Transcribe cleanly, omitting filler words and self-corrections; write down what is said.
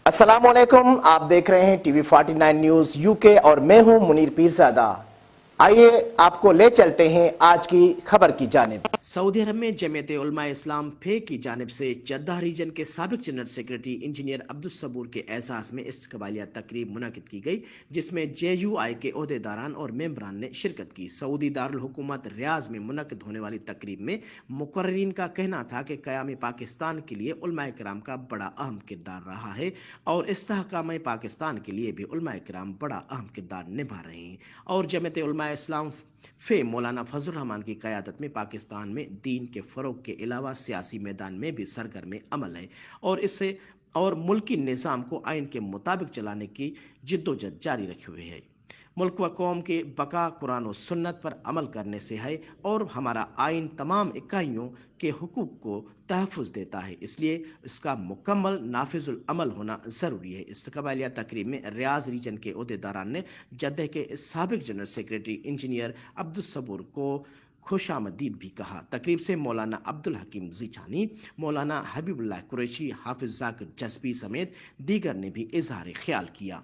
अस्सलाम वालेकुम, आप देख रहे हैं टीवी 49 न्यूज यूके और मैं हूं मुनीर पीरजादा। आइए आपको ले चलते हैं आज की खबर की जानिब। सऊदी अरब में जमीयत उलमा इस्लाम फे की जानिब से जद्दा रीजन के साबिक जनरल सेक्रेटरी इंजीनियर अब्दुल सबूर के एजाज में इस्तकबालिया तकरीब मुनक़िद की गई, जिसमें JUI के ओहदेदारान और मेंबरान ने शिरकत की। सऊदी दारुल हुकूमत रियाज में मुनक़िद होने वाली तकरीब में मुकर्रिरीन का कहना था कि क़याम पाकिस्तान के लिए उलमा किराम का बड़ा अहम किरदार रहा है और इस्तेहकाम पाकिस्तान के लिए भी उलमा किराम बड़ा अहम किरदार निभा रहे हैं और जमीयत उलमा इस्लाम फे मौलाना फजल रहमान की क़यादत में पाकिस्तान में दीन के फ़रोग़ के अलावा सियासी मैदान में भी सरगर्म अमल है और इससे और मुल्की निज़ाम को आइन के मुताबिक चलाने की जिद्दोजहद जारी रखे हुए है। मुल्क व कौम के बका कुरान और सुन्नत पर अमल करने से है और हमारा आइन तमाम इकाइयों के हुकूक को तहफ़्फ़ुज़ देता है, इसलिए इसका मुकम्मल नाफिजुल अमल होना ज़रूरी है। इस्तकबालिया तकरीब में रियाज रीजन के ओहदेदारान ने जद्दे के साबिक जनरल सेक्रेटरी इंजीनियर अब्दुल सबूर को खुशामदीद भी कहा। तकरीब से मौलाना अब्दुल हकीम ज़ीचानी, मौलाना हबीबुल्लाह कुरैशी, हाफिज़ ज़ाकिर जस्बी समेत दीगर ने भी इज़हार ख्याल किया।